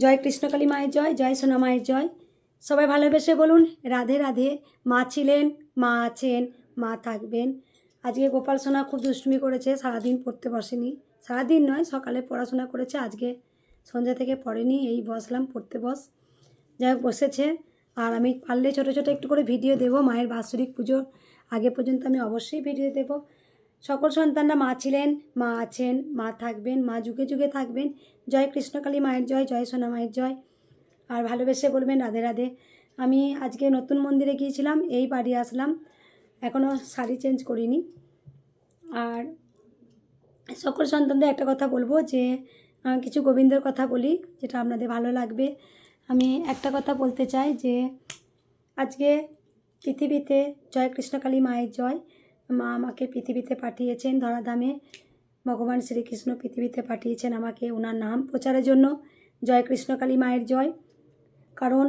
জয় কৃষ্ণকালী মায়ের জয়, জয় সোনা মায়ের জয়। সবাই ভালোবেসে বলুন রাধে রাধে। মা ছিলেন, মা আছেন, মা থাকবেন। আজকে গোপাল সোনা খুব দুষ্টুমি করেছে, সারাদিন পড়তে বসেনি। সারাদিন নয়, সকালে পড়াশোনা করেছে, আজকে সন্ধ্যা থেকে পড়েনি। এই বসলাম পড়তে বস, যাই হোক বসেছে। আর আমি পারলে ছোটো ছোটো একটু করে ভিডিও দেবো মায়ের বাৎসরিক পুজোর আগে পর্যন্ত, আমি অবশ্যই ভিডিও দেব। সকল সন্তানরা মা ছিলেন, মা আছেন, মা থাকবেন, মা যুগে যুগে থাকবেন। জয় কৃষ্ণকালী মায়ের জয়, জয় সোনা মায়ের জয়। আর ভালোবেসে বলবেন রাধে রাধে। আমি আজকে নতুন মন্দিরে গিয়েছিলাম, এই বাড়ি আসলাম, এখনও শাড়ি চেঞ্জ করিনি। আর সকল সন্তানদের একটা কথা বলবো যে কিছু গোবিন্দর কথা বলি, যেটা আপনাদের ভালো লাগবে। আমি একটা কথা বলতে চাই যে আজকে পৃথিবীতে জয় কৃষ্ণকালী মায়ের জয়। মা আমাকে পৃথিবীতে পাঠিয়েছেন, ধরাধামে ভগবান শ্রীকৃষ্ণ পৃথিবীতে পাঠিয়েছেন আমাকে ওনার নাম প্রচারের জন্য। জয় কৃষ্ণকালী মায়ের জয়। কারণ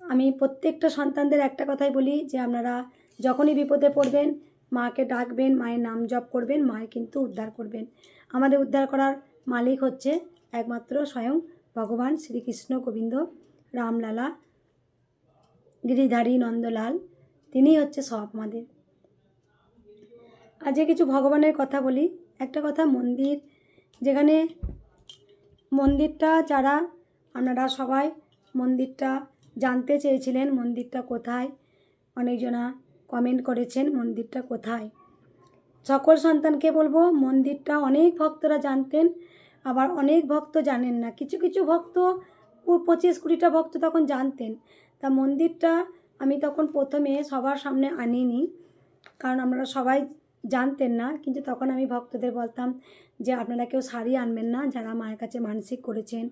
আমি প্রত্যেকটা সন্তানদের একটা কথাই বলি যে আপনারা যখনই বিপদে পড়বেন মাকে ডাকবেন, মায়ের নাম জপ করবেন, মায়ের কিন্তু উদ্ধার করবেন। আমাদের উদ্ধার করার মালিক হচ্ছে একমাত্র স্বয়ং ভগবান শ্রীকৃষ্ণ, গোবিন্দ, রামলালা, গিরিধারী, নন্দলাল, তিনিই হচ্ছে সব আমাদের। আজকে কিছু ভগবানের কথা বলি। একটা কথা, মন্দির, যেখানে মন্দিরটা যারা আপনারা সবাই মন্দিরটা জানতে চেয়েছিলেন, মন্দিরটা কোথায়, অনেকজনা কমেন্ট করেছেন মন্দিরটা কোথায়। সকল সন্তানকে বলবো মন্দিরটা অনেক ভক্তরা জানতেন, আবার অনেক ভক্ত জানেন না। কিছু কিছু ভক্ত 25-20টা ভক্ত তখন জানতেন। তা মন্দিরটা আমি তখন প্রথমে সবার সামনে আনিনি, কারণ আমরা সবাই জানতেন না। কিন্তু তখন আমি ভক্তদের বলতাম যে আপনারা কেউ শাড়ি আনবেন না যারা মায়ের কাছে মানসিক করেছেন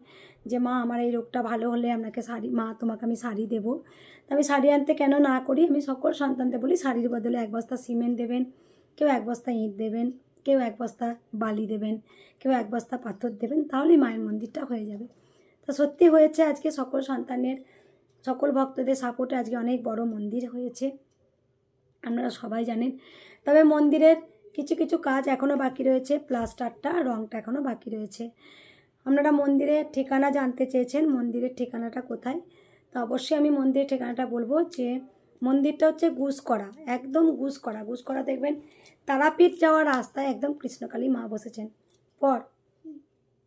যে মা আমার এই রোগটা ভালো হলে আপনাকে শাড়ি, মা তোমাকে আমি শাড়ি দেবো। তা আমি শাড়ি আনতে কেন না করি, আমি সকল সন্তানদের বলি শাড়ির বদলে 1 বস্তা সিমেন্ট দেবেন, কেউ 1 বস্তা ইঁট দেবেন, কেউ 1 বস্তা বালি দেবেন, কেউ 1 বস্তা পাথর দেবেন, তাহলেই মায়ের মন্দিরটা হয়ে যাবে। তা সত্যি হয়েছে, আজকে সকল সন্তানের, সকল ভক্তদের সাপোর্টে আজকে অনেক বড় মন্দির হয়েছে, আপনারা সবাই জানেন। তবে মন্দিরের কিছু কিছু কাজ এখনও বাকি রয়েছে, প্লাস্টারটা, রঙটা এখনও বাকি রয়েছে। আপনারা মন্দিরের ঠিকানা জানতে চেয়েছেন, মন্দিরের ঠিকানাটা কোথায়। তো অবশ্যই আমি মন্দিরের ঠিকানাটা বলবো যে মন্দিরটা হচ্ছে গুসকরা, একদম গুসকরা দেখবেন তারাপীঠ যাওয়ার রাস্তায় একদম কৃষ্ণকালী মা বসেছেন।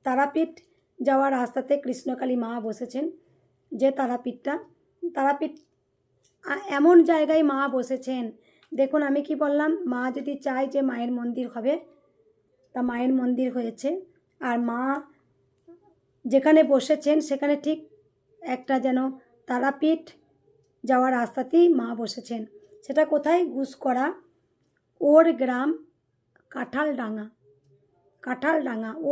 তারাপীঠ যাওয়ার রাস্তাতে কৃষ্ণকালী মা বসেছেন। যে তারাপীঠ এমন জায়গায় মা বসেছেন, দেখুন আমি কি বললাম, মা যদি চায় যে মায়ের মন্দির হবে, তা মায়ের মন্দির হয়েছে। আর মা যেখানে বসেছেন সেখানে ঠিক একটা যেন তারাপীঠ যাওয়ার রাস্তাতেই মা বসেছেন। সেটা কোথায়? গুসকরা, ওর গ্রাম, কাঁঠালডাঙ্গা।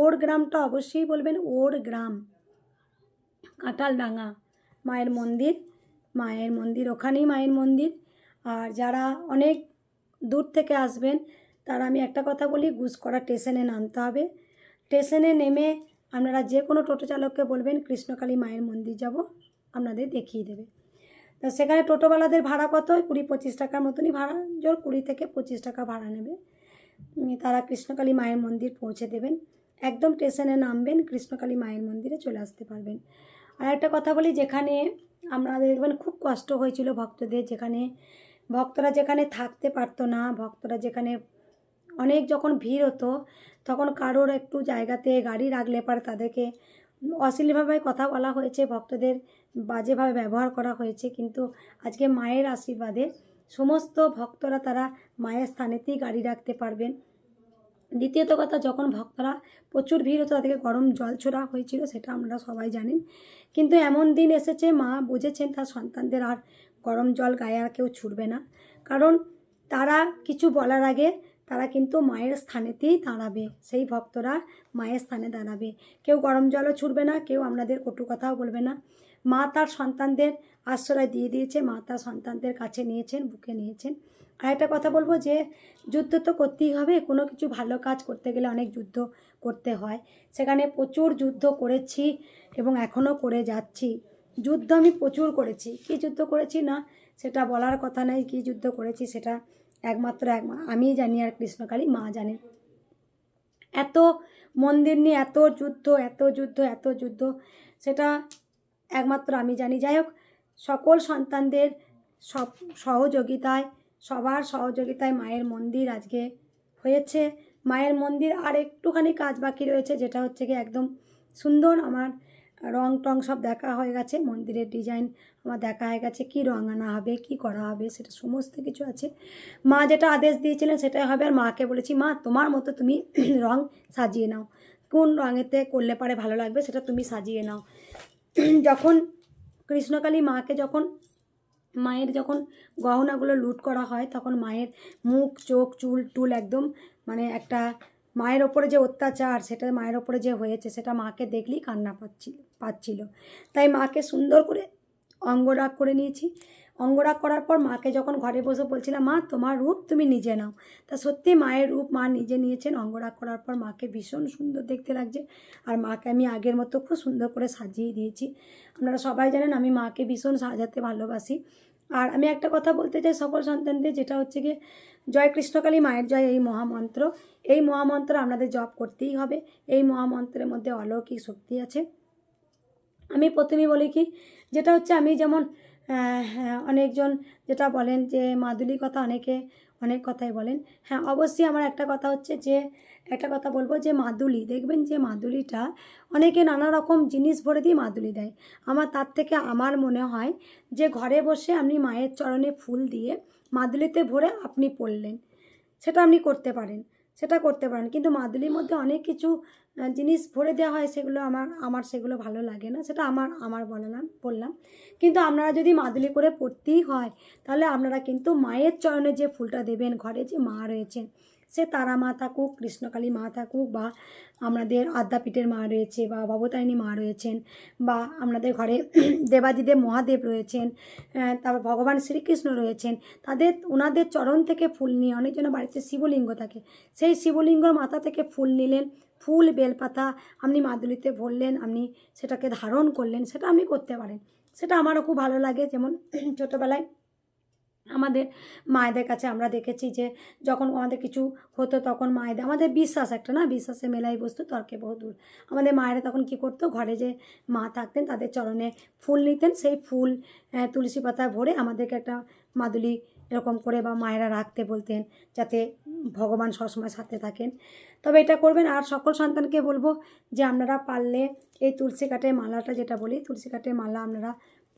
ওর গ্রামটা অবশ্যই বলবেন, ওর গ্রাম, কাঁঠালডাঙ্গা মায়ের মন্দির, ওখানেই মায়ের মন্দির। আর যারা অনেক দূর থেকে আসবেন তারা আমি একটা কথা বলি, গুসকরা স্টেশনে নামতে হবে। স্টেশনে নেমে আপনারা যে কোনো টোটো চালককে বলবেন কৃষ্ণকালী মায়ের মন্দির যাব, আপনাদের দেখিয়ে দেবে। তা সেখানে টোটোওয়ালাদের ভাড়া কত? 20-25 টাকার মতনই ভাড়া, জোর 20 থেকে 25 টাকা ভাড়া নেবে। তারা কৃষ্ণকালী মায়ের মন্দির পৌঁছে দেবেন। একদম স্টেশনে নামবেন, কৃষ্ণকালী মায়ের মন্দিরে চলে আসতে পারবেন। আর একটা কথা বলি, যেখানে আপনাদের দেখবেন খুব কষ্ট হয়েছিল ভক্তদের, ভক্তরা যেখানে থাকতে পারতো না, ভক্তরা যেখানে অনেক যখন ভিড় হতো, তখন কারোর একটু জায়গাতে গাড়ি রাখলে পারে তাদেরকে অশ্লীলভাবে কথা বলা হয়েছে, ভক্তদের বাজেভাবে ব্যবহার করা হয়েছে। কিন্তু আজকে মায়ের আশীর্বাদে সমস্ত ভক্তরা তারা মায়ের স্থানেতেই গাড়ি রাখতে পারবেন। দ্বিতীয়ত কথা, যখন ভক্তরা প্রচুর ভিড় হতো তাদেরকে গরম জল ছোড়া হয়েছিল, সেটা আমরা সবাই জানেন। কিন্তু এমন দিন এসেছে মা বুঝেছেন তার সন্তানদের আর গরম জল গায়ে আর কেউ ছুড়বে না। কারণ তারা কিছু বলার আগে তারা কিন্তু মায়ের স্থানেতেই দাঁড়াবে, সেই ভক্তরা মায়ের স্থানে দাঁড়াবে। কেউ গরম জলও ছুড়বে না, কেউ আপনাদের কটু কথাও বলবে না। মা তার সন্তানদের আশ্রয় দিয়ে দিয়েছে, মা তার সন্তানদের কাছে নিয়েছেন, বুকে নিয়েছেন। আর একটা কথা বলবো যে যুদ্ধ তো করতেই হবে, কোনো কিছু ভালো কাজ করতে গেলে অনেক যুদ্ধ করতে হয়। সেখানে প্রচুর যুদ্ধ করেছি এবং এখনও করে যাচ্ছি। যুদ্ধ আমি প্রচুর করেছি, কী যুদ্ধ করেছি না সেটা বলার কথা নেই, কী যুদ্ধ করেছি সেটা একমাত্র আমিই জানি, আর কৃষ্ণকালী মা জানেন। এত মন্দির নিয়ে এত যুদ্ধ, সেটা একমাত্র আমি জানি। যাই হোক, সকল সন্তানদের সবার সহযোগিতায় মায়ের মন্দির আজকে হয়েছে। মায়ের মন্দির আর একটুখানি কাজ বাকি রয়েছে, যেটা হচ্ছে কি একদম সুন্দর। আমার রং টং সব দেখা হয়ে গেছে, মন্দিরের ডিজাইন আমার দেখা হয়ে গেছে, কী রং আনা হবে, কী করা হবে, সেটা সমস্ত কিছু আছে। মা যেটা আদেশ দিয়েছিলেন সেটাই হবে। আর মাকে বলেছি, মা তোমার মতো তুমি রং সাজিয়ে নাও, কোন রঙেতে করলে পারে ভালো লাগবে সেটা তুমি সাজিয়ে নাও। যখন কৃষ্ণকালী মায়ের যখন গহনাগুলো লুট করা হয়, তখন মায়ের মুখ, চোখ, চুল টুল একদম মানে একটা মায়ের ওপরে যে অত্যাচার, সেটা মায়ের ওপরে যে হয়েছে, সেটা মাকে দেখলেই কান্না পাচ্ছিল। তাই মাকে সুন্দর করে অঙ্গরাগ করে নিয়েছি। অঙ্গরাগ করার পর মাকে যখন ঘরে বসে বলছিলাম, মা তোমার রূপ তুমি নিজে নাও, তা সত্যি মায়ের রূপ মা নিজে নিয়েছেন। অঙ্গরাগ করার পর মাকে ভীষণ সুন্দর দেখতে লাগছে। আর মাকে আমি আগের মতো খুব সুন্দর করে সাজিয়ে দিয়েছি। আপনারা সবাই জানেন আমি মাকে ভীষণ সাজাতে ভালোবাসি। আর আমি একটা কথা বলতে চাই সকল সন্তানদের, যেটা হচ্ছে গিয়ে জয় কৃষ্ণকালী মায়ের জয়, এই মহামন্ত্র আপনাদের জপ করতেই হবে। এই মহামন্ত্রের মধ্যে অলৌকিক শক্তি আছে। আমি প্রথমেই বলি কি, যেটা হচ্ছে আমি যেমন অনেকজন যেটা বলেন যে মাদুলির কথা, অনেকে অনেক কথাই বলেন। হ্যাঁ, অবশ্যই আমার একটা কথা হচ্ছে যে একটা কথা বলবো যে মাদুলি, দেখবেন যে মাদুলিটা অনেকে নানা রকম জিনিস ভরে দিয়ে মাদুলি দেয়। তার থেকে আমার মনে হয় যে ঘরে বসে আপনি মায়ের চরণে ফুল দিয়ে মাদুলিতে ভরে আপনি পড়লেন, সেটা আপনি করতে পারেন, কিন্তু মাদুলির মধ্যে অনেক কিছু জিনিস ভরে দেওয়া হয়, সেগুলো আমার সেগুলো ভালো লাগে না, সেটা আমার বললাম। কিন্তু আপনারা যদি মাদুলি করে পড়তেই হয়, তাহলে আপনারা কিন্তু মায়ের চরণে যে ফুলটা দেবেন, ঘরে যে মা রয়েছেন, সে তারা মা থাকুক, কৃষ্ণকালী মা থাকুক, বা আমাদের আদ্যাপীঠের মা রয়েছে, বা ভবতারিণী মা রয়েছেন, বা আপনাদের ঘরে দেবাদিদেব মহাদেব রয়েছেন, তারপর ভগবান শ্রীকৃষ্ণ রয়েছেন, ওনাদের চরণ থেকে ফুল নিয়ে, অনেকজনের বাড়িতে শিবলিঙ্গ থাকে, সেই শিবলিঙ্গর মাথা থেকে ফুল নিলেন, ফুল বেলপাতা আপনি মাদুলিতে ভরলেন, আপনি সেটাকে ধারণ করলেন, সেটা আপনি করতে পারেন। সেটা আমারও খুব ভালো লাগে। যেমন ছোটোবেলায় আমাদের মায়েদের কাছে আমরা দেখেছি যে যখন আমাদের কিছু হতো, তখন মায়েদের, আমাদের বিশ্বাস একটা না, বিশ্বাসে মেলাই বস্তু তর্কে বহুদূর। আমাদের মায়েরা তখন কি করতো, ঘরে যে মা থাকতেন তাদের চরণে ফুল নিতেন, সেই ফুল তুলসী পাতা ভরে আমাদেরকে একটা মাদুলি এরকম করে বা মায়েরা রাখতে বলতেন, যাতে ভগবান সবসময় সাথে থাকেন। তবে এটা করবেন। আর সকল সন্তানকে বলবো যে আপনারা পারলে এই তুলসী কাঠের মালাটা, যেটা বলি তুলসী কাঠের মালা আপনারা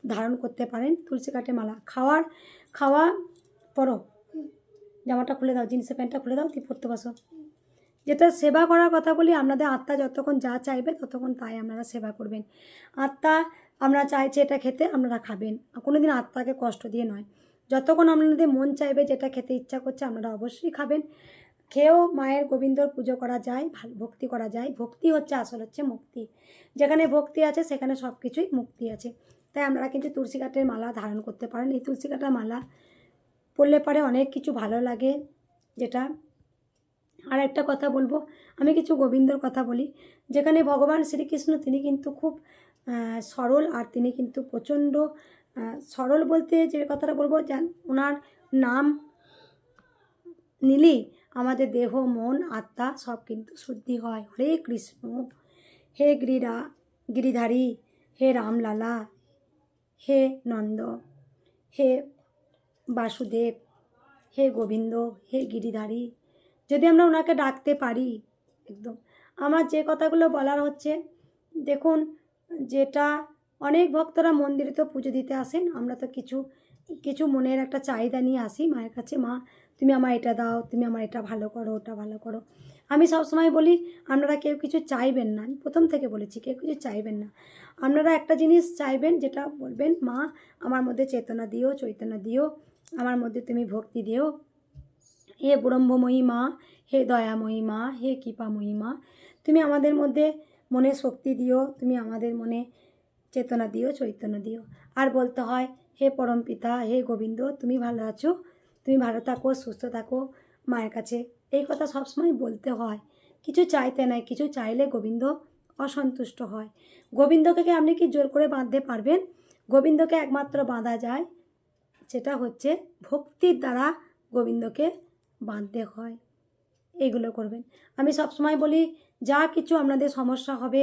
ধারণ করতে পারেন। তুলসী কাঠের মালা খাওয়া পরো, জামাটা খুলে দাও, জিন্সের প্যান্টটা খুলে দাও, তুই পরতে বসো। যেটা সেবা করার কথা বলি, আপনাদের আত্মা যতক্ষণ যা চাইবে ততক্ষণ তাই আপনারা সেবা করবেন। আত্মা আমরা চাইছে এটা খেতে, আপনারা খাবেন, কোনো দিন আত্মাকে কষ্ট দিয়ে নয়। যতক্ষণ আপনাদের মন চাইবে, যেটা খেতে ইচ্ছা করছে, আপনারা অবশ্যই খাবেন। খেয়েও মায়ের গোবিন্দর পুজো করা যায়, ভক্তি করা যায়। ভক্তি হচ্ছে মুক্তি। যেখানে ভক্তি আছে সেখানে সব কিছুই মুক্তি আছে। তাই আপনারা কিন্তু তুলসী কাঠের মালা ধারণ করতে পারেন। এই তুলসী কাঠের মালা পরলে পারে অনেক কিছু ভালো লাগে। যেটা আর একটা কথা বলবো, আমি কিছু গোবিন্দর কথা বলি। যেখানে ভগবান শ্রীকৃষ্ণ, তিনি কিন্তু খুব সরল, আর তিনি কিন্তু প্রচণ্ড সরল বলতে যে কথাটা বলবো, ওনার নাম নিলেই আমাদের দেহ, মন, আত্মা সব কিন্তু শুদ্ধি হয়। হরে কৃষ্ণ, হে গিরিধারী, হে রামলালা, হে নন্দ, হে বাসুদেব, হে গোবিন্দ, হে গিরিধারী, যদি আমরা ওনাকে ডাকতে পারি একদম। আমার যে কথাগুলো বলার হচ্ছে, দেখুন, যেটা অনেক ভক্তরা মন্দিরে তো পুজো দিতে আসেন, আমরা তো কিছু মনের একটা চাহিদা নিয়ে আসি মায়ের কাছে, মা তুমি আমার এটা দাও, তুমি আমার এটা ভালো করো, ওটা ভালো করো। আমি সবসময় বলি, আপনারা কেউ কিছু চাইবেন না, আমি প্রথম থেকে বলেছি, কেউ কিছু চাইবেন না। আপনারা একটা জিনিস চাইবেন, যেটা বলবেন, মা আমার মধ্যে চেতনা দিও, চৈতন্য দিও, আমার মধ্যে তুমি ভক্তি দিও, হে ব্রহ্মময়ী মা, হে দয়াময়ী মা, হে কৃপাময়ী মা, তুমি আমাদের মধ্যে মনে শক্তি দিও, তুমি আমাদের মনে চেতনা দিও, চৈতন্য দিও। আর বলতে হয়, হে পরমপিতা, হে গোবিন্দ, তুমি ভালো আছো, তুমি ভালো থাকো, সুস্থ থাকো মায়ের কাছে। এই কথা সবসময় বলতে হয়। কিছু চাইতে নাই, কিছু চাইলে গোবিন্দ অসন্তুষ্ট হয়। গোবিন্দকে আপনি কি জোর করে বাঁধতে পারবেন? গোবিন্দকে একমাত্র বাঁধা যায়, সেটা হচ্ছে ভক্তির দ্বারা গোবিন্দকে বাঁধতে হয়। এইগুলো করবেন। আমি সবসময় বলি, যা কিছু আপনাদের সমস্যা হবে,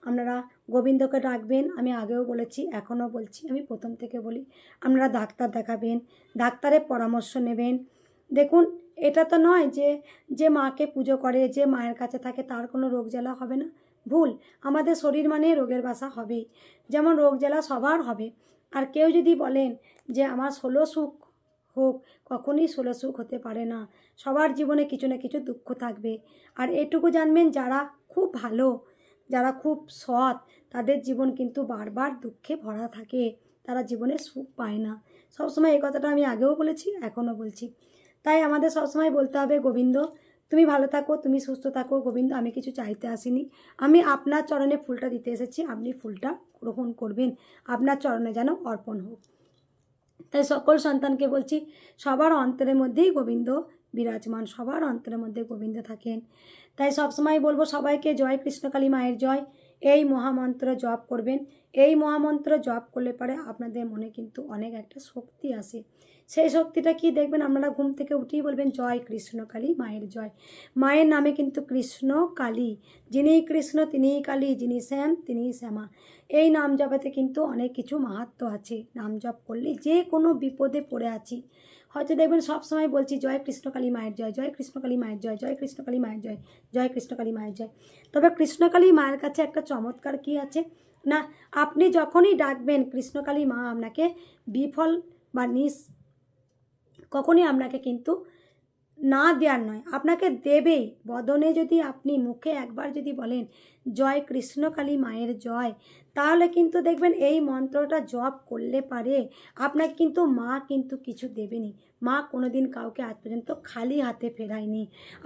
আপনারা গোবিন্দকে ডাকবেন। আমি আগেও বলেছি, এখনও বলছি, আমি প্রথম থেকে বলি, আপনারা ডাক্তার দেখাবেন, ডাক্তারের পরামর্শ নেবেন। দেখুন, এটা তো নয় যে যে মাকে পুজো করে, যে মায়ের কাছে থাকে তার কোনো রোগ জ্বালা হবে না, ভুল। আমাদের শরীর মানে রোগের বাসা হবেই, যেমন রোগ জ্বালা সবার হবে। আর কেউ যদি বলেন যে আমার 16 সুখ হোক, কখনই 16 সুখ হতে পারে না। সবার জীবনে কিছু না কিছু দুঃখ থাকবে। আর এটুকু জানবেন, যারা খুব ভালো, যারা খুব সৎ, তাদের জীবন কিন্তু বারবার দুঃখে ভরা থাকে, তারা জীবনে সুখ পায় না। সবসময় এই কথাটা আমি আগেও বলেছি, এখনও বলছি। তাই আমাদের সবসময় বলতে হবে, গোবিন্দ তুমি ভালো থাকো, তুমি সুস্থ থাকো। গোবিন্দ, আমি কিছু চাইতে আসিনি, আমি আপনার চরণে ফুলটা দিতে এসেছি, আপনি ফুলটা গ্রহণ করবেন, আপনার চরণে যেন অর্পণ হোক। তাই সকল সন্তানকে বলছি, সবার অন্তরের মধ্যেই গোবিন্দ বিরাজমান, সবার অন্তরের মধ্যে গোবিন্দ থাকেন। তাই সবসময় বলবো সবাইকে, জয় কৃষ্ণকালী মায়ের জয়। এই মহামন্ত্র জপ করবেন। এই মহামন্ত্র জপ করলে পরে আপনাদের মনে কিন্তু অনেক একটা শক্তি আসে। সেই শক্তিটা কি দেখবেন, আপনারা ঘুম থেকে উঠেই বলবেন, জয় কৃষ্ণকালী মায়ের জয়। মায়ের নামে কিন্তু কৃষ্ণ কালী, যিনি কৃষ্ণ তিনিই কালী, যিনি শ্যাম তিনিই শ্যামা। এই নাম জপেতে কিন্তু অনেক কিছু মাহাত্ম্য আছে। নাম জপ করলে যে কোনো বিপদে পড়ে আছি, হয়তো দেখবেন সবসময় বলছি, জয় কৃষ্ণকালী মায়ের জয়, জয় কৃষ্ণকালী মায়ের জয়, জয় কৃষ্ণকালী মায়ের জয়, জয় কৃষ্ণকালী মায়ের জয়। তবে কৃষ্ণকালী মায়ের কাছে একটা চমৎকার কি আছে না, আপনি যখনই ডাকবেন কৃষ্ণকালী মা আপনাকে বিফল বা কখনই আপনাকে কিন্তু না দেওয়ার নয়, আপনাকে দেবেই। বদনে যদি আপনি মুখে একবার যদি বলেন জয় কৃষ্ণকালী মায়ের জয়, তাহলে কিন্তু দেখবেন এই মন্ত্রটা জপ করলে পারে আপনাকে কিন্তু মা কিন্তু কিছু দেবেনি। মা কোনো দিন কাউকে আজ পর্যন্ত খালি হাতে ফেরায়নি।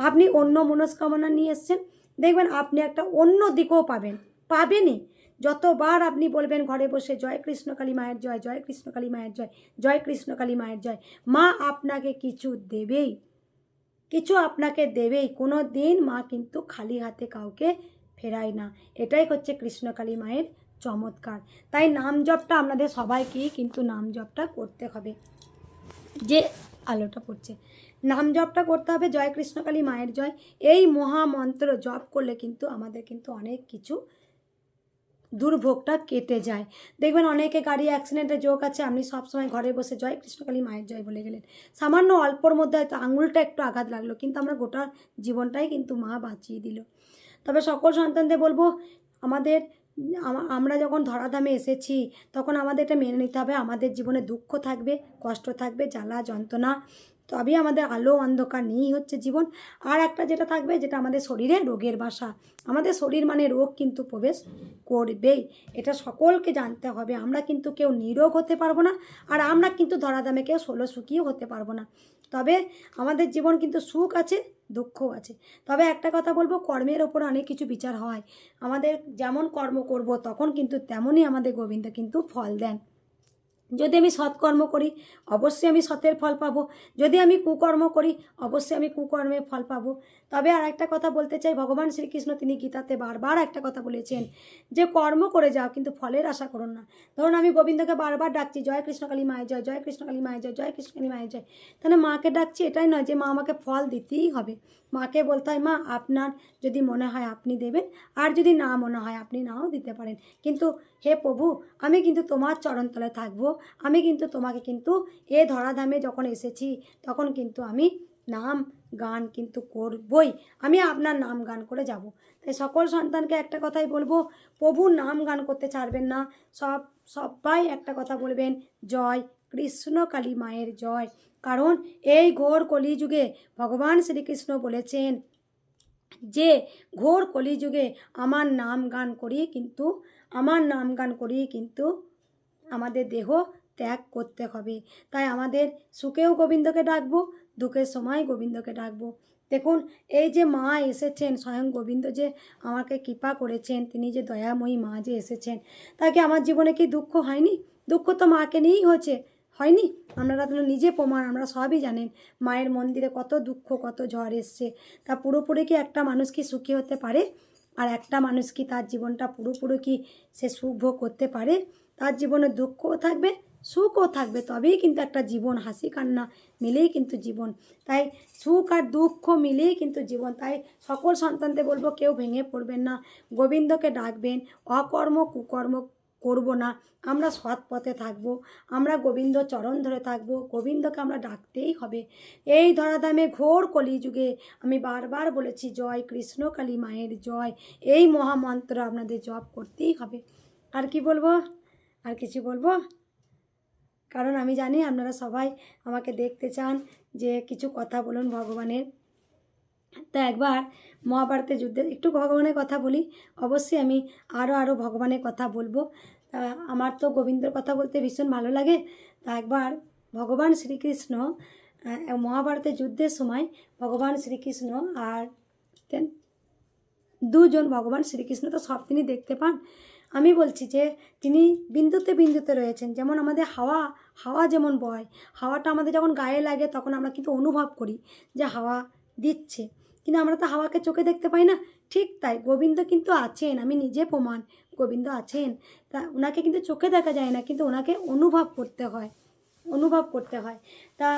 আপনি অন্য মনস্কামনা নিয়ে এসছেন, দেখবেন আপনি একটা অন্য দিকেও পাবেনই। যতবার আপনি বলবেন ঘরে বসে, জয় কৃষ্ণকালী মায়ের জয়, জয় কৃষ্ণকালী মায়ের জয়, জয় কৃষ্ণকালী মায়ের জয়, মা আপনাকে কিছু দেবেই, কিছু আপনাকে দেবেই। কোনো দিন মা কিন্তু খালি হাতে কাউকে ফেরায় না। এটাই হচ্ছে কৃষ্ণকালী মায়ের চমৎকার। তাই নাম জপটা আপনাদের সবাইকেই কিন্তু নাম জপটা করতে হবে। যে আলোটা পড়ছে, নাম জপটা করতে হবে, জয় কৃষ্ণকালী মায়ের জয়। এই মহামন্ত্র জপ করলে কিন্তু আমাদের কিন্তু অনেক কিছু দুর্ভোগটা কেটে যায়। দেখবেন অনেকে গাড়ি অ্যাক্সিডেন্টে যোগ আছে, আপনি সবসময় ঘরে বসে জয় কৃষ্ণকালী মায়ের জয় বলে গেলেন, সামান্য অল্পর মধ্যে হয়তো আঙুলটা একটু আঘাত লাগলো, কিন্তু আমরা গোটা জীবনটাই কিন্তু মা বাঁচিয়ে দিল। তবে সকল সন্তানদের বলবো, আমরা যখন ধরাধামে এসেছি, তখন আমাদের এটা মেনে নিতে হবে, আমাদের জীবনে দুঃখ থাকবে, কষ্ট থাকবে, জ্বালা যন্ত্রণা, তবেই আমাদের আলো অন্ধকার নিয়েই হচ্ছে জীবন। আর একটা যেটা থাকবে, যেটা আমাদের শরীরে রোগের বাসা, আমাদের শরীর মানে রোগ কিন্তু প্রবেশ করবেই, এটা সকলকে জানতে হবে। আমরা কিন্তু কেউ নিরোগ হতে পারবো না, আর আমরা কিন্তু ধরাধামে কেউ 16 সুখীও হতে পারবো না। তবে আমাদের জীবন কিন্তু সুখ আছে, দুঃখও আছে। তবে একটা কথা বলবো, কর্মের ওপর অনেক কিছু বিচার হয়। আমাদের যেমন কর্ম করব, তখন কিন্তু তেমনই আমাদের গোবিন্দ কিন্তু ফল দেন। যদি আমি সৎকর্ম করি, অবশ্যই আমি সতের ফল পাবো। যদি আমি কুকর্ম করি, অবশ্যই আমি কুকর্মের ফল পাবো। তবে আর একটা কথা বলতে চাই, ভগবান শ্রীকৃষ্ণ তিনি গীতাতে বারবার একটা কথা বলেছেন, যে কর্ম করে যাও কিন্তু ফলের আশা করুন না। ধরুন আমি গোবিন্দকে বারবার ডাকছি, জয় কৃষ্ণকালী মায়ের জয়, জয় কৃষ্ণকালী মায়ের জয়, জয় কৃষ্ণকালী মায়ের জয়, তাহলে মাকে ডাকছি, এটাই নয় যে মা আমাকে ফল দিতেই হবে। মাকে বলতে হয়, মা আপনার যদি মনে হয় আপনি দেবেন, আর যদি না মনে হয় আপনি নাও দিতে পারেন, কিন্তু হে প্রভু, আমি কিন্তু তোমার চরণতলায় থাকবো। আমি কিন্তু তোমাকে কিন্তু এ ধরাধামে যখন এসেছি, তখন কিন্তু আমি নাম গান কিন্তু করবই, আমি আপনার নাম গান করে যাব। তাই সকল সন্তানকে একটা কথাই বলবো, প্রভুর নাম গান করতে ছাড়বেন না। সবাই একটা কথা বলবেন, জয় কৃষ্ণকালী মায়ের জয়। কারণ এই ঘোর কলিযুগে ভগবান শ্রীকৃষ্ণ বলেছেন যে ঘোর কলিযুগে আমার নাম গান করিয়ে কিন্তু আমাদের দেহ ত্যাগ করতে হবে। তাই আমাদের সুখেও গোবিন্দকে ডাকবো, দুঃখের সময় গোবিন্দকে ডাকবো। দেখুন, এই যে মা এসেছেন, স্বয়ং গোবিন্দ যে আমাকে কৃপা করেছেন, তিনি যে দয়াময়ী মা যে এসেছেন, তাকে আমার জীবনে কি দুঃখ হয়নি? দুঃখ তো মাকে নিয়েই হয়নি। আপনারা তো নিজে প্রমাণ, আমরা সবই জানেন মায়ের মন্দিরে কত দুঃখ, কত ঝড় এসছে। তা পুরোপুরি কি একটা মানুষ কি সুখী হতে পারে? আর একটা মানুষ কি তার জীবনটা পুরোপুরি কি সে সুখ ভোগ করতে পারে? তার জীবনে দুঃখও থাকবে, সুখও থাকবে, তবেই কিন্তু একটা জীবন, হাসি কান্না মিলেই কিন্তু জীবন। তাই সুখ আর দুঃখ মিলেই কিন্তু জীবন। তাই সকল সন্তানদের বলবো, কেউ ভেঙে পড়বেন না, গোবিন্দকে ডাকবেন, অকর্ম কুকর্ম করব না, আমরা সৎ পথে থাকবো, আমরা গোবিন্দ চরণ ধরে থাকবো, গোবিন্দকে আমরা ডাকতেই হবে। এই ধরাধামে ঘোর কলিযুগে আমি বারবার বলেছি, জয় কৃষ্ণ কালী মায়ের জয়, এই মহামন্ত্র আপনাদের জপ করতেই হবে। আর কি বলবো, আর কিছু বলবো? কারণ আমি জানি আপনারা সবাই আমাকে দেখতে চান যে কিছু কথা বলুন ভগবানের। তা একবার মহাভারতের যুদ্ধে একটু ভগবানের কথা বলি। অবশ্যই আমি আরও ভগবানের কথা বলবো। তা আমার তো গোবিন্দর কথা বলতে ভীষণ ভালো লাগে। তা একবার ভগবান শ্রীকৃষ্ণ মহাভারতের যুদ্ধের সময় ভগবান শ্রীকৃষ্ণ আর দুজন, ভগবান শ্রীকৃষ্ণ তো সব তিনি দেখতে পান, আমি বলছি যে তিনি বিন্দুতে বিন্দুতে রয়েছেন। যেমন আমাদের হাওয়া যেমন বয়, হাওয়াটা আমাদের যখন গায়ে লাগে তখন আমরা কিন্তু অনুভব করি যে হাওয়া দিচ্ছে, কিন্তু আমরা তো হাওয়াকে চোখে দেখতে পাই না। ঠিক তাই গোবিন্দ কিন্তু আছেন, আমি নিজে প্রমাণ, গোবিন্দ আছেন। তা ওনাকে কিন্তু চোখে দেখা যায় না, কিন্তু ওনাকে অনুভব করতে হয়, অনুভব করতে হয়। তা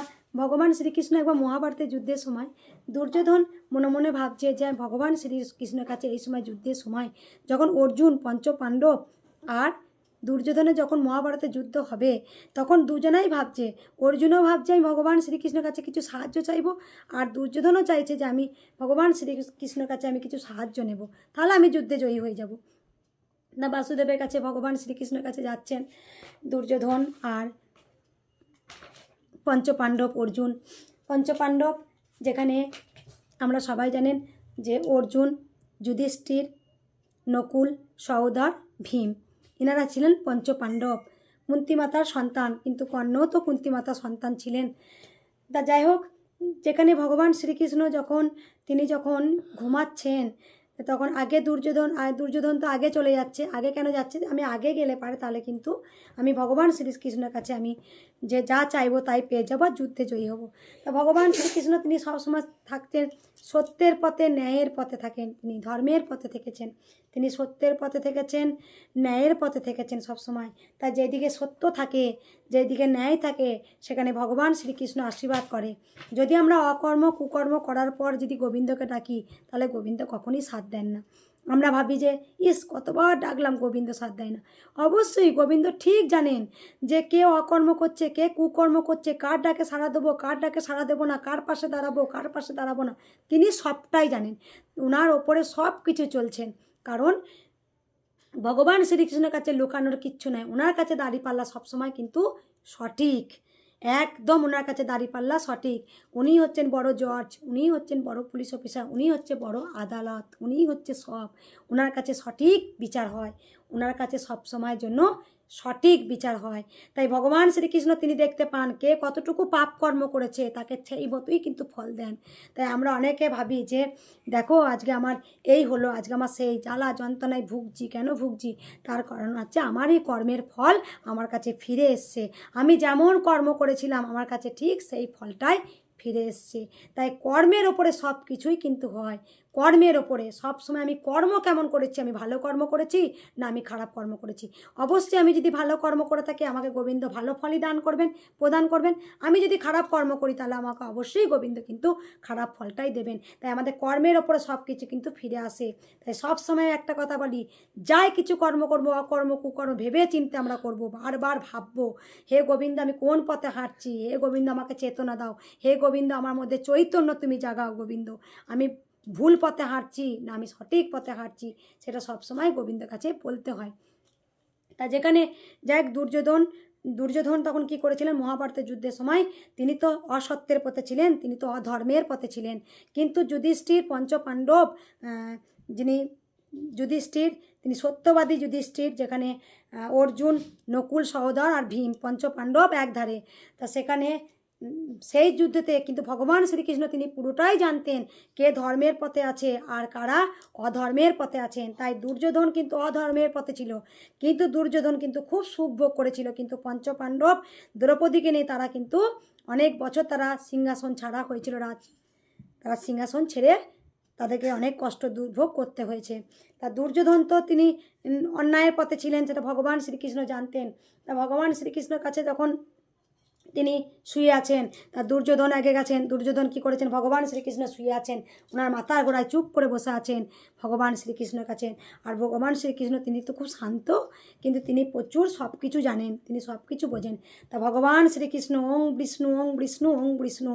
ভগবান শ্রীকৃষ্ণ একবার মহাভারতের যুদ্ধের সময় দুর্যোধন মনে মনে ভাবছে যে ভগবান শ্রীকৃষ্ণের কাছে এই সময় যুদ্ধের সময় যখন অর্জুন, পঞ্চপাণ্ডব আর দুর্যোধনের যখন মহাভারতের যুদ্ধ হবে, তখন দুজনাই ভাবছে, অর্জুনও ভাবছে আমি ভগবান শ্রীকৃষ্ণের কাছে কিছু সাহায্য চাইবো, আর দুর্যোধনও চাইছে যে আমি ভগবান শ্রীকৃষ্ণের কাছে আমি কিছু সাহায্য নেব, তাহলে আমি যুদ্ধে জয়ী হয়ে যাব। না, বাসুদেবের কাছে ভগবান শ্রীকৃষ্ণের কাছে যাচ্ছেন দুর্যোধন আর পঞ্চপাণ্ডব, অর্জুন। পঞ্চপাণ্ডব, যেখানে আমরা সবাই জানেন যে অর্জুন, যুধিষ্ঠির, নকুল, সহোদর, ভীম, এনারা ছিলেন পঞ্চপাণ্ডব, কুন্তিমাতার সন্তান, কিন্তু কর্ণও তো কুন্তিমাতার সন্তান ছিলেন। তা যাই হোক, যেখানে ভগবান শ্রীকৃষ্ণ তিনি যখন ঘুমাচ্ছেন, তখন আগে দুর্যোধন তো আগে চলে যাচ্ছে। আগে কেন যাচ্ছে? আমি আগে গেলে পারে তাহলে কিন্তু আমি ভগবান শ্রীকৃষ্ণের কাছে আমি যে যা চাইবো তাই পেয়ে যাবো, আর যুদ্ধে জয়ী হব। তা ভগবান শ্রীকৃষ্ণ তিনি সবসময় থাকতেন সত্যের পথে, ন্যায়ের পথে থাকেন, তিনি ধর্মের পথে থেকেছেন, তিনি সত্যের পথে থেকেছেন, ন্যায়ের পথে থেকেছেন সবসময়। তাই যেদিকে সত্য থাকে, যেদিকে ন্যায় থাকে, সেখানে ভগবান শ্রীকৃষ্ণ আশীর্বাদ করে। যদি আমরা অকর্ম কুকর্ম করার পর যদি গোবিন্দকে ডাকি, তাহলে গোবিন্দ কখনই সাথ দেন না। আমরা ভাবি যে কতবার ডাকলাম, গোবিন্দ সাথ দেয় না। অবশ্যই গোবিন্দ ঠিক জানেন যে কে অকর্ম করছে, কে কুকর্ম করছে, কার ডাকে সাড়া দেবো, কার ডাকে সাড়া দেবো না, কার পাশে দাঁড়াবো, কার পাশে দাঁড়াবো না, তিনি সবটাই জানেন। ওনার ওপরে সব কিছু চলছেন, কারণ ভগবান শ্রীকৃষ্ণের কাছে লুকানোর কিচ্ছু নাই। ওনার কাছে দাঁড়িপাল্লা সবসময় কিন্তু সঠিক, একদম ওনার কাছে দাঁড়িপাল্লা সঠিক। উনি হচ্ছেন বড় জজ, উনি হচ্ছেন বড় পুলিশ অফিসার, উনি হচ্ছে বড় আদালত, উনি হচ্ছে সব। ওনার কাছে সঠিক বিচার হয়, ওনার কাছে সবসময়ের জন্য সঠিক বিচার হয়। তাই ভগবান শ্রীকৃষ্ণ তিনি দেখতে পান কে কতটুকু পাপ কর্ম করেছে, তাকে সেই মতোই কিন্তু ফল দেন। তাই আমরা অনেকে ভাবি যে দেখো আজকে আমার এই হলো, আজকে আমার সেই জ্বালা যন্ত্রণায় ভুগছি, কেন ভুগছি? তার কারণ হচ্ছে আমার এই কর্মের ফল আমার কাছে ফিরে এসছে। আমি যেমন কর্ম করেছিলাম আমার কাছে ঠিক সেই ফলটাই ফিরে এসছে। তাই কর্মের ওপরে সব কিছুই কিন্তু হয়, কর্মের ওপরে। সবসময় আমি কর্ম কেমন করেছি, আমি ভালো কর্ম করেছি না আমি খারাপ কর্ম করেছি। অবশ্যই আমি যদি ভালো কর্ম করে থাকি আমাকে গোবিন্দ ভালো ফলই প্রদান করবেন। আমি যদি খারাপ কর্ম করি তাহলে আমাকে অবশ্যই গোবিন্দ কিন্তু খারাপ ফলটাই দেবেন। তাই আমাদের কর্মের ওপরে সব কিছু কিন্তু ফিরে আসে। তাই সব সময় একটা কথা বলি, যাই কিছু কর্ম করবো, অকর্ম কুকর্ম ভেবে চিন্তে আমরা করব, বারবার ভাববো, হে গোবিন্দ আমি কোন পথে হাঁটছি, হে গোবিন্দ আমাকে চেতনা দাও, হে গোবিন্দ আমার মধ্যে চৈতন্য তুমি জাগাও, গোবিন্দ আমি ভুল পথে হাঁটছি না আমি সঠিক পথে হাঁটছি, সেটা সবসময় গোবিন্দের কাছে বলতে হয়। তা যেখানে যাক দুর্যোধন তখন কি করেছিলেন মহাভারতের যুদ্ধের সময়, তিনি তো অসত্যের পথে ছিলেন, তিনি তো অধর্মের পথে ছিলেন। কিন্তু যুধিষ্ঠির, পঞ্চপাণ্ডব, যুধিষ্ঠির তিনি সত্যবাদী যুধিষ্ঠির, যেখানে অর্জুন, নকুল, সহোদর আর ভীম, পঞ্চপাণ্ডব একধারে। তা সেখানে সেই যুদ্ধতে কিন্তু ভগবান শ্রীকৃষ্ণ তিনি পুরোটাই জানতেন কে ধর্মের পথে আছে আর কারা অধর্মের পথে আছেন। তাই দুর্যোধন কিন্তু অধর্মের পথে ছিল, কিন্তু দুর্যোধন কিন্তু খুব সুখ ভোগ করেছিল। কিন্তু পঞ্চপাণ্ডব দ্রৌপদীকে নিয়ে তারা কিন্তু অনেক বছর তারা সিংহাসন ছাড়া হয়েছিল, তারা সিংহাসন ছেড়ে তাদেরকে অনেক কষ্ট দুর্ভোগ করতে হয়েছে। তা দুর্যোধন তো তিনি অন্যায়ের পথে ছিলেন, সেটা ভগবান শ্রীকৃষ্ণ জানতেন। তা ভগবান শ্রীকৃষ্ণের কাছে যখন তিনি শুয়ে আছেন, তার দুর্যোধন আগে গেছেন। দুর্যোধন কী করেছেন, ভগবান শ্রীকৃষ্ণ শুয়ে আছেন, ওনার মাথার গোড়ায় চুপ করে বসে আছেন ভগবান শ্রীকৃষ্ণের কাছে। আর ভগবান শ্রীকৃষ্ণ তিনি তো খুব শান্ত, কিন্তু তিনি প্রচুর সব কিছু জানেন, তিনি সব কিছু বোঝেন। তা ভগবান শ্রীকৃষ্ণ ওং বিষ্ণু ওং বিষ্ণু ওং বিষ্ণু,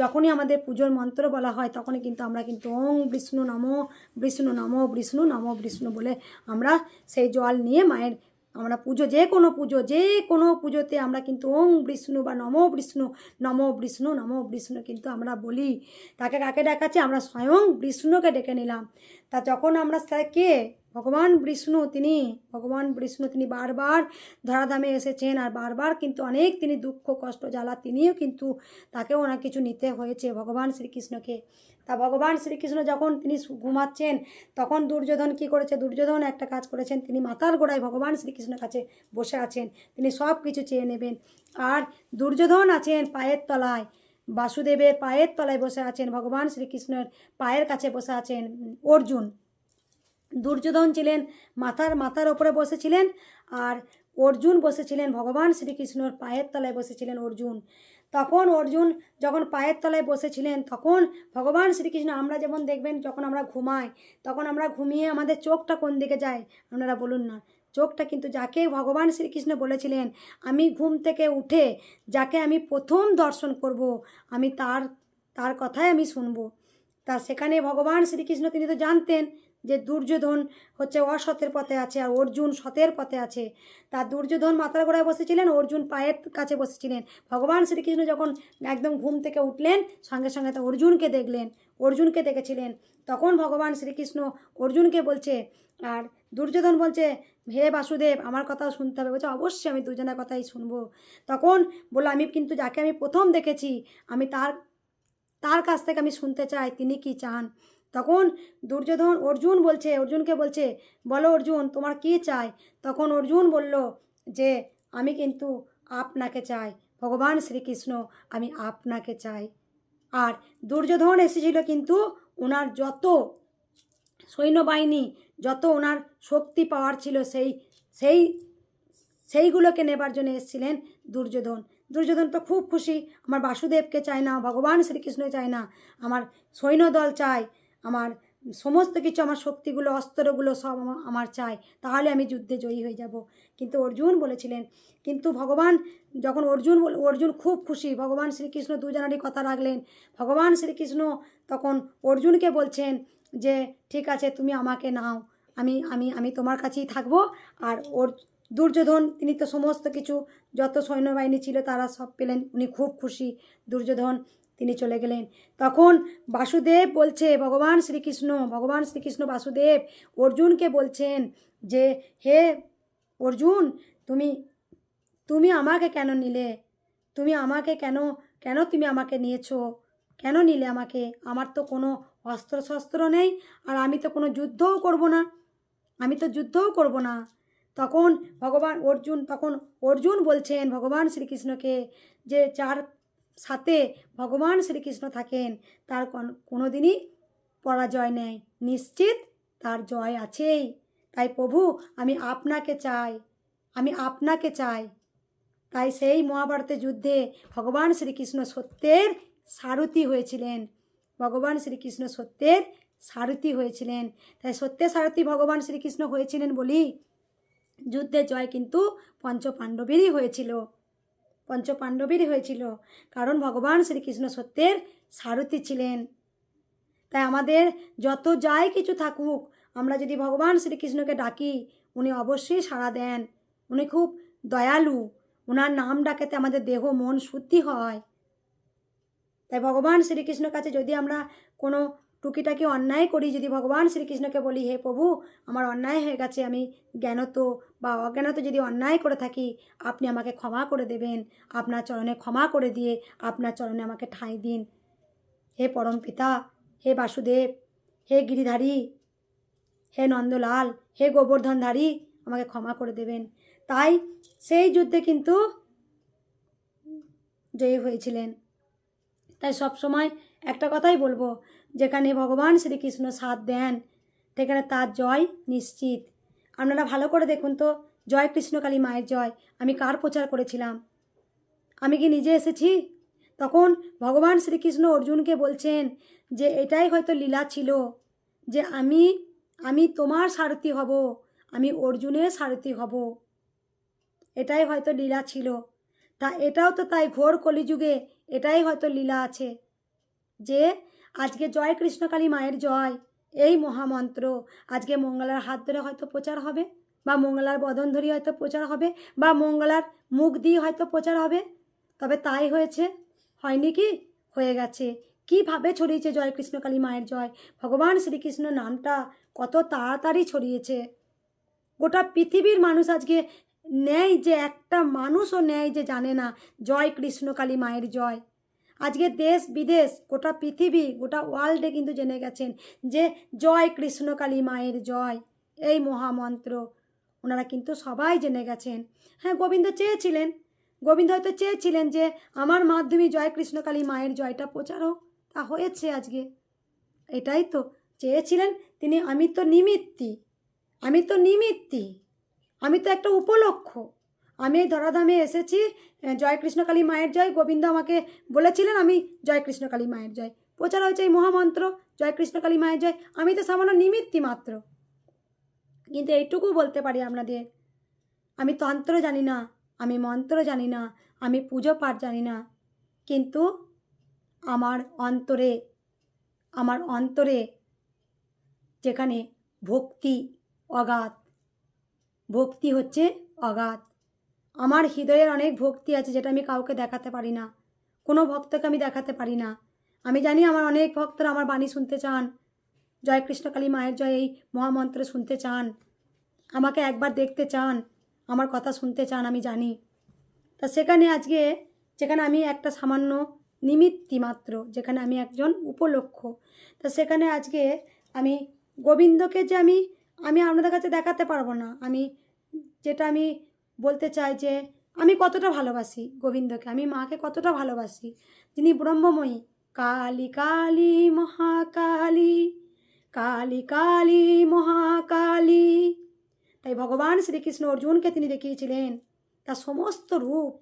যখনই আমাদের পুজোর মন্ত্র বলা হয় তখনই কিন্তু আমরা কিন্তু ওং বিষ্ণু নমো বিষ্ণু নমো বিষ্ণু নমো বিষ্ণু বলে আমরা সেই জল নিয়ে মায়ের আমরা যে কোনো পুজোতে আমরা কিন্তু ওং বিষ্ণু বা নমো বিষ্ণু নমো বিষ্ণু কিন্তু আমরা বলি। তাকে কাকে ডাকাচ্ছি, আমরা স্বয়ং বিষ্ণুকে ডেকে নিলাম। তা যখন আমরা কে ভগবান বিষ্ণু তিনি বারবার ধরাধামে এসেছেন, আর বারবার কিন্তু অনেক তিনি দুঃখ কষ্ট জ্বালা তিনিও কিন্তু তাকেও অনেক কিছু নিতে হয়েছে ভগবান শ্রীকৃষ্ণকে। তা ভগবান শ্রীকৃষ্ণ যখন তিনি ঘুমাচ্ছেন তখন দুর্যোধন কী করেছে, দুর্যোধন একটা কাজ করেছেন, তিনি মাথার গোড়ায় ভগবান শ্রীকৃষ্ণের কাছে বসে আছেন, তিনি সব কিছু চেয়ে নেবেন। আর দুর্যোধন আছেন পায়ের তলায়, বাসুদেবের পায়ের তলায় বসে আছেন, ভগবান শ্রীকৃষ্ণের পায়ের কাছে বসে আছেন অর্জুন। দুর্যোধন ছিলেন মাথার ওপরে বসেছিলেন, আর অর্জুন বসেছিলেন ভগবান শ্রীকৃষ্ণর পায়ের তলায় বসেছিলেন অর্জুন। তখন অর্জুন যখন পায়ের তলায় বসেছিলেন তখন ভগবান শ্রীকৃষ্ণ, আমরা যেমন দেখবেন যখন আমরা ঘুমাই তখন আমরা ঘুমিয়ে আমাদের চোখটা কোন দিকে যায় আপনারা বলুন না, চোখটা কিন্তু যাকে ভগবান শ্রীকৃষ্ণ বলেছিলেন আমি ঘুম থেকে উঠে যাকে আমি প্রথম দর্শন করব, আমি তার কথাই আমি শুনব। তা সেখানে ভগবান শ্রীকৃষ্ণ তিনি তো জানতেন যে দুর্যোধন হচ্ছে অসতের পথে আছে আর অর্জুন সতের পথে আছে। তা দুর্যোধন মাথার গোড়ায় বসেছিলেন, অর্জুন পায়ের কাছে বসেছিলেন। ভগবান শ্রীকৃষ্ণ যখন একদম ঘুম থেকে উঠলেন সঙ্গে সঙ্গে তো অর্জুনকে দেখেছিলেন। তখন ভগবান শ্রীকৃষ্ণ অর্জুনকে বলছে, আর দুর্যোধন বলছে হে বাসুদেব আমার কথাও শুনতে হবে। বলছে অবশ্যই আমি দুজনের কথাই শুনবো। তখন বললো আমি কিন্তু যাকে আমি প্রথম দেখেছি আমি তার কাছ থেকে আমি শুনতে চাই তিনি কি চান। তখন অর্জুনকে বলছে বলো অর্জুন তোমার কি চাই। তখন অর্জুন বলল যে আমি কিন্তু আপনাকে চাই ভগবান শ্রীকৃষ্ণ, আমি আপনাকে চাই। আর দুর্যোধন এসেছিল কিন্তু ওনার যত সৈন্যবাহিনী যত ওনার শক্তি পাওয়ার ছিল সেইগুলোকে নেবার জন্য এসেছিলেন দুর্যোধন তো খুব খুশি, আমার বাসুদেবকে চায় না, ভগবান শ্রীকৃষ্ণ চায় না, আমার সৈন্যদল চাই, আমার সমস্ত কিছু আমার শক্তিগুলো অস্ত্রগুলো সব আমার চাই, তাহলে আমি যুদ্ধে জয়ী হয়ে যাব। কিন্তু অর্জুন বলেছিলেন, কিন্তু ভগবান যখন অর্জুন খুব খুশি, ভগবান শ্রীকৃষ্ণ দুজনেরই কথা রাখলেন। ভগবান শ্রীকৃষ্ণ তখন অর্জুনকে বলছেন যে ঠিক আছে তুমি আমাকে নাও, আমি তোমার কাছেই থাকবো। আর দুর্যোধন তিনি তো সমস্ত কিছু যত সৈন্যবাহিনী ছিল তারা সব পেলেন, উনি খুব খুশি। দুর্যোধন তিনি চলে গেলেন। তখন বাসুদেব বলছে ভগবান শ্রীকৃষ্ণ বাসুদেব অর্জুনকে বলছেন যে হে অর্জুন তুমি আমাকে কেন নিলে, তুমি আমাকে কেন তুমি আমাকে নিয়েছো, কেন নিলে আমাকে? আমার তো কোনো অস্ত্রশস্ত্র নেই, আর আমি তো কোনো যুদ্ধও করব না। তখন অর্জুন বলছেন ভগবান শ্রীকৃষ্ণকে যে যার সাথে ভগবান শ্রীকৃষ্ণ থাকেন তার কোনো দিনই পরাজয় নেই, নিশ্চিত তার জয় আছেই। তাই প্রভু আমি আপনাকে চাই। তাই সেই মহাভারতের যুদ্ধে ভগবান শ্রীকৃষ্ণ সত্যের সারথি হয়েছিলেন। তাই সত্যের সারথি ভগবান শ্রীকৃষ্ণ হয়েছিলেন বলি যুদ্ধের জয় কিন্তু পঞ্চপাণ্ডবেরই হয়েছিল, কারণ ভগবান শ্রীকৃষ্ণ সত্যের সারথি ছিলেন। তাই আমাদের যত যাই কিছু থাকুক আমরা যদি ভগবান শ্রীকৃষ্ণকে ডাকি উনি অবশ্যই সাড়া দেন। উনি খুব দয়ালু, ওনার নাম ডাকেতে আমাদের দেহ মন শুদ্ধি হয়। তাই ভগবান শ্রীকৃষ্ণের কাছে যদি আমরা কোনো টুকিটাকি অন্যায় করি, যদি ভগবান শ্রীকৃষ্ণকে বলি হে প্রভু আমার অন্যায় হয়ে গেছে, আমি জ্ঞানত বা অজ্ঞানত যদি অন্যায় করে থাকি আপনি আমাকে ক্ষমা করে দেবেন, আপনার চরণে ক্ষমা করে দিয়ে আপনার চরণে আমাকে ঠাঁই দিন। হে পরম পিতা, হে বাসুদেব, হে গিরিধারী, হে নন্দলাল, হে গোবর্ধনধারী, আমাকে ক্ষমা করে দেবেন। তাই সেই যুদ্ধে কিন্তু জয়ী হয়েছিলেন। তাই সব সময় একটা কথাই বলবো, যেখানে ভগবান শ্রীকৃষ্ণ সাথ দেন সেখানে তার জয় নিশ্চিত। আপনারা ভালো করে দেখুন তো, জয় কৃষ্ণকালী মায়ের জয় আমি কার প্রচার করেছিলাম? আমি কি নিজে এসেছি? তখন ভগবান শ্রীকৃষ্ণ অর্জুনকে বলছেন যে এটাই হয়তো লীলা ছিল, যে আমি তোমার সারথি হব, আমি অর্জুনের সারথি হব, এটাই হয়তো লীলা ছিল। তা এটাও তো তাই ঘোর কলিযুগে এটাই হয়তো লীলা আছে, যে আজকে জয় কৃষ্ণকালী মায়ের জয় এই মহামন্ত্র আজকে মঙ্গলার হাত ধরে হয়তো প্রচার হবে, বা মঙ্গলার বদন ধরে হয়তো প্রচার হবে, বা মঙ্গলার মুখ দিয়ে হয়তো প্রচার হবে। তবে তাই হয়েছে, হয়নি কি? হয়ে গেছে। কীভাবে ছড়িয়েছে জয় কৃষ্ণকালী মায়ের জয়, ভগবান শ্রীকৃষ্ণ নামটা কত তাড়াতাড়ি ছড়িয়েছে। গোটা পৃথিবীর মানুষ আজকে নেই যে একটা মানুষও নেই যে জানে না জয় কৃষ্ণকালী মায়ের জয়। আজকে দেশ বিদেশ গোটা পৃথিবী গোটা ওয়ার্ল্ডে কিন্তু জেনে গেছেন যে জয় কৃষ্ণকালী মায়ের জয় এই মহামন্ত্র ওনারা কিন্তু সবাই জেনে গেছেন। হ্যাঁ, গোবিন্দ হয়তো চেয়েছিলেন যে আমার মাধ্যমে জয় কৃষ্ণকালী মায়ের জয়টা প্রচার হোক, তা হয়েছে আজকে। এটাই তো চেয়েছিলেন তিনি। আমি তো নিমিত্তি, আমি তো একটা উপলক্ষ। আমি এই ধরাধামে এসেছি জয় কৃষ্ণকালী মায়ের জয়, গোবিন্দ আমাকে বলেছিলেন আমি জয় কৃষ্ণকালী মায়ের জয় প্রচার হয়েছে এই মহামন্ত্র জয় কৃষ্ণকালী মায়ের জয়, আমি তো সামান্য নিমিত্তি মাত্র। কিন্তু এইটুকু বলতে পারি আপনাদের, আমি তন্ত্র জানি না, আমি মন্ত্র জানি না, আমি পুজো পাঠ জানি না, কিন্তু আমার অন্তরে যেখানে ভক্তি অগাধ, ভক্তি হচ্ছে অগাধ। আমার হৃদয়ের অনেক ভক্তি আছে যেটা আমি কাউকে দেখাতে পারি না, কোনো ভক্তকে আমি দেখাতে পারি না। আমি জানি আমার অনেক ভক্তরা আমার বাণী শুনতে চান, জয় কৃষ্ণকালী মায়ের জয় এই মহামন্ত্র শুনতে চান, আমাকে একবার দেখতে চান, আমার কথা শুনতে চান, আমি জানি। তা সেখানে আজকে যেখানে আমি একটা সামান্য নিমিত্তি মাত্র, যেখানে আমি একজন উপলক্ষ, তা সেখানে আজকে আমি গোবিন্দকে যে আমি আপনাদের কাছে দেখাতে পারবো না। যেটা আমি বলতে চাই যে আমি কতটা ভালোবাসি গোবিন্দকে, আমি মাকে কতটা ভালোবাসি, যিনি ব্রহ্মময়ী। কালী কালী মহাকালী, কালী কালী মহাকালী। তাই ভগবান শ্রীকৃষ্ণ অর্জুনকে তিনি দেখিয়েছিলেন তার সমস্ত রূপ,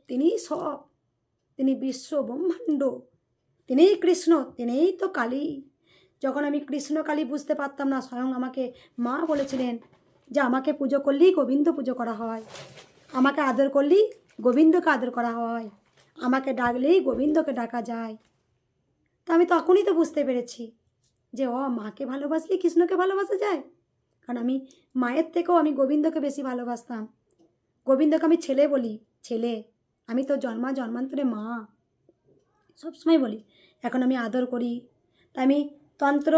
তিনি বিশ্ব ব্রহ্মাণ্ড, তিনিই কৃষ্ণ, তিনিই তো কালী। যখন আমি কৃষ্ণ কালী বুঝতে পারতাম না, স্বয়ং আমাকে মা বলেছিলেন যে আমাকে পুজো করলেই গোবিন্দ পুজো করা হয়, আমাকে আদর করলেই গোবিন্দকে আদর করা হয়, আমাকে ডাকলেই গোবিন্দকে ডাকা যায়। তা আমি তখনই তো বুঝতে পেরেছি যে মাকে ভালোবাসলে কৃষ্ণকে ভালোবাসা যায়। কারণ আমি মায়ের থেকেও আমি গোবিন্দকে বেশি ভালোবাসতাম। গোবিন্দকে আমি ছেলে বলি, ছেলে, আমি তো জন্মান্তরে মা সবসময় বলি। এখন আমি আদর করি। তাই আমি তন্ত্র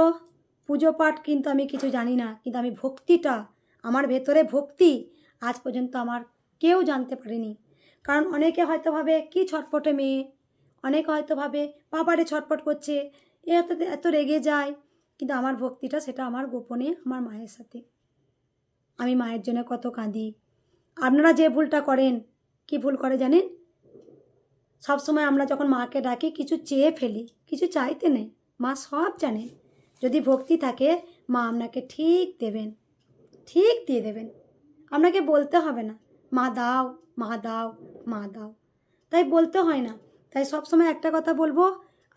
পুজো পাঠ কিন্তু আমি কিছু জানি না, কিন্তু আমি ভক্তিটা, আমার ভেতরে ভক্তি আজ পর্যন্ত আমার কেউ জানতে পারেনি। কারণ অনেকে হয়তো ভাবে কি ছটপটে মেয়ে, অনেকে হয়তো ভাবে বাবারে ছটপট করছে, এত রেগে যায়, কিন্তু আমার ভক্তিটা সেটা আমার গোপনে আমার মায়ের সাথে। আমি মায়ের জন্য কত কাঁদি। আপনারা যে ভুলটা করেন, কি ভুল করে জানেন? সবসময় আমরা যখন মাকে ডাকি কিছু চেয়ে ফেলি, কিছু চাইতে নেই। মা সব জানে। যদি ভক্তি থাকে মা আপনাকে ঠিক দেবেন, ঠিক দিয়ে দেবেন। আপনাকে বলতে হবে না মা দাও, মা দাও, মা দাও, তাই বলতে হয় না। তাই সবসময় একটা কথা বলবো,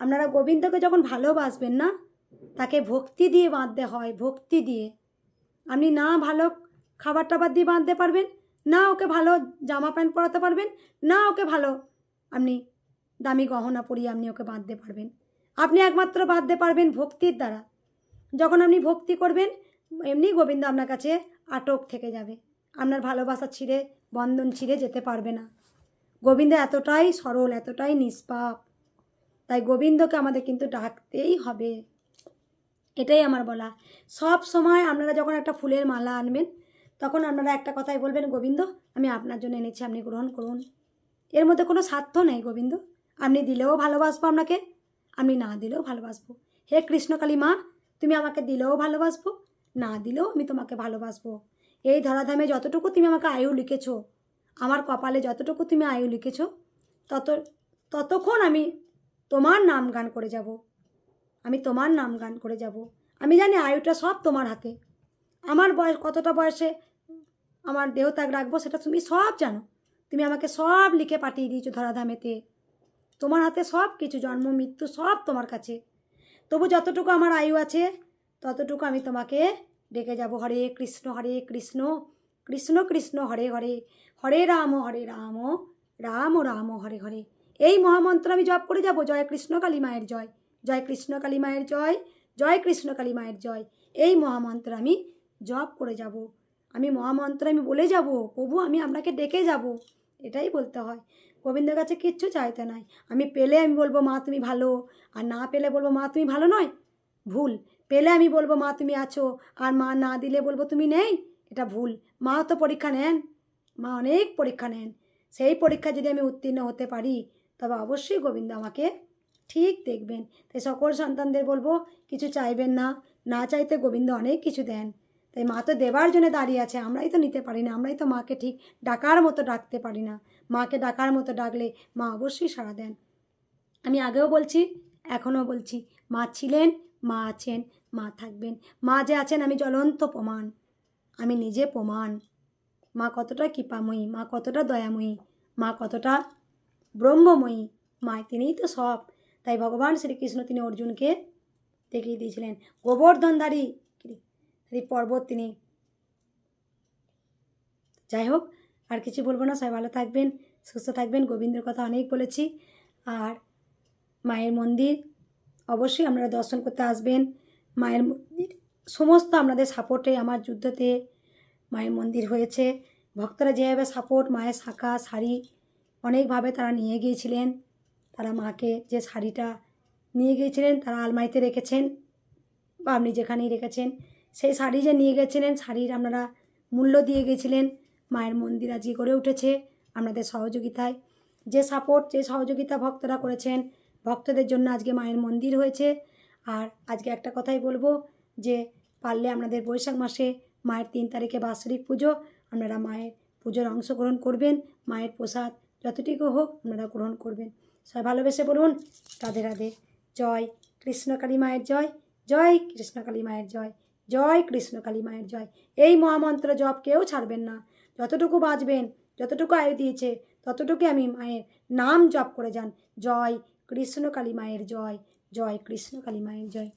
আপনারা গোবিন্দকে যখন ভালোবাসবেন না, তাকে ভক্তি দিয়ে বাঁধতে হয়। ভক্তি দিয়ে আপনি না ভালো খাবার টাবার দিয়ে বাঁধতে পারবেন, না ওকে ভালো জামা প্যান্ট পরাতে পারবেন, না ওকে ভালো আপনি দামি গহনা পরিয়ে আপনি ওকে বাঁধতে পারবেন। আপনি একমাত্র বাঁধতে পারবেন ভক্তির দ্বারা। যখন আপনি ভক্তি করবেন, এমনি গোবিন্দ আপনার কাছে আটক থেকে যাবে, আপনার ভালোবাসা ছিঁড়ে, বন্ধন ছিঁড়ে যেতে পারবে না। গোবিন্দ এতটাই সরল, এতটাই নিষ্পাপ। তাই গোবিন্দকে আমাদের কিন্তু ডাকতেই হবে, এটাই আমার বলা। সব সময় আপনারা যখন একটা ফুলের মালা আনবেন, তখন আপনারা একটা কথাই বলবেন, গোবিন্দ আমি আপনার জন্য এনেছি, আপনি গ্রহণ করুন। এর মধ্যে কোনো স্বার্থ নেই। গোবিন্দ আপনি দিলেও ভালোবাসবো আপনাকে, আপনি না দিলেও ভালোবাসবো। হে কৃষ্ণকালী মা, তুমি আমাকে দিলেও ভালোবাসবো, না দিলেও আমি তোমাকে ভালোবাসবো। এই ধরাধামে যতটুকু তুমি আমাকে আয়ু লিখেছো, আমার কপালে যতটুকু তুমি আয়ু লিখেছো, ততক্ষণ আমি তোমার নাম গান করে যাব। আমি তোমার নাম গান করে যাব। আমি জানি আয়ুটা সব তোমার হাতে। আমার বয়স কতটা বয়সে আমার দেহত্যাগ রাখবো সেটা তুমি সব জানো। তুমি আমাকে সব লিখে পাঠিয়ে দিয়েছো ধরাধামেতে। তোমার হাতে সব কিছু, জন্ম মৃত্যু সব তোমার কাছে। তবু যতটুকু আমার আয়ু আছে ততটুকু আমি তোমাকে ডেকে যাব। হরে কৃষ্ণ কৃষ্ণ কৃষ্ণ হরে হরে, হরে রাম রাম রাম হরে হরে। এই মহামন্ত্র আমি জপ করে যাব। জয় কৃষ্ণ কালী মায়ের জয়, জয় কৃষ্ণ কালী মায়ের জয়, জয় কৃষ্ণ কালী মায়ের জয়। এই মহামন্ত্র আমি জপ করে যাব। আমি মহামন্ত্র আমি বলে যাব, প্রভু আমি আপনাকে ডেকে যাব, এটাই বলতে হয়। গোবিন্দের কাছে কিচ্ছু চাইতে নাই। আমি পেলে আমি বলবো মা তুমি ভালো, আর না পেলে বলবো মা তুমি ভালো নয়। ভুল। পেলে আমি বলবো মা তুমি আছো, আর মা না দিলে বলবো তুমি নেই, এটা ভুল। মা তো পরীক্ষা নেন, মা অনেক পরীক্ষা নেন। সেই পরীক্ষা যদি আমি উত্তীর্ণ হতে পারি তবে অবশ্যই গোবিন্দ আমাকে ঠিক দেখবেন। তাই সকল সন্তানদের বলবো কিছু চাইবেন না, না চাইতে গোবিন্দ অনেক কিছু দেন। তাই মা তো দেবার জন্য দাঁড়িয়ে আছে, আমরাই তো নিতে পারি না। আমরাই তো মাকে ঠিক ডাকার মতো ডাকতে পারি না। মাকে ডাকার মতো ডাকলে মা অবশ্যই সাড়া দেন। আমি আগেও বলছি, এখনও বলছি, মা ছিলেন, মা আছেন, মা থাকবেন। মা যে আছেন আমি জ্বলন্ত প্রমাণ, আমি নিজে প্রমাণ। মা কতটা কৃপাময়ী, মা কতটা দয়াময়ী, মা কতটা ব্রহ্মময়ী, মা তিনিই তো সব। তাই ভগবান শ্রীকৃষ্ণ তিনি অর্জুনকে দেখিয়ে দিয়েছিলেন গোবর্ধনধারী পর্বত তিনি। যাই হোক, আর কিছু বলবো না। সবাই ভালো থাকবেন, সুস্থ থাকবেন। গোবিন্দের কথা অনেক বলেছি। আর মায়ের মন্দির অবশ্যই আপনারা দর্শন করতে আসবেন। মায়ের মন্দির সমস্ত আপনাদের সাপোর্টে আমার যুদ্ধতে মায়ের মন্দির হয়েছে। ভক্তরা যেভাবে সাপোর্ট, মায়ের শাঁখা শাড়ি অনেকভাবে তারা নিয়ে গিয়েছিলেন। তারা মাকে যে শাড়িটা নিয়ে গিয়েছিলেন তারা আলমারিতে রেখেছেন, বা আপনি যেখানেই রেখেছেন, সেই শাড়ি যে নিয়ে গেছিলেন শাড়ির আপনারা মূল্য দিয়ে গেছিলেন। মায়ের মন্দির আজকে গড়ে উঠেছে আপনাদের সহযোগিতায়। যে সাপোর্ট, যে সহযোগিতা ভক্তরা করেছেন, ভক্তদের জন্য আজকে মায়ের মন্দির হয়েছে। আর আজকে একটা কথাই বলবো যে পারলে আপনাদের বৈশাখ মাসে মায়ের 3 তারিখে বাৎসরিক পুজো, আপনারা মায়ের পুজোর অংশগ্রহণ করবেন। মায়ের প্রসাদ যতটুকু হোক আপনারা গ্রহণ করবেন। সবাই ভালোবেসে বলুন রাধে রাধে। জয় কৃষ্ণকালী মায়ের জয়, জয় কৃষ্ণকালী মায়ের জয়, জয় কৃষ্ণকালী মায়ের জয়। এই মহামন্ত্র জপ কেউ ছাড়বেন না। যতটুকু বাঁচবেন, যতটুকু আয়ু দিয়েছে ততটুকু আমি মায়ের নাম জপ করে যান। জয় কৃষ্ণকালী মায়ের জয়, জয় কৃষ্ণকালী মায়ের জয়।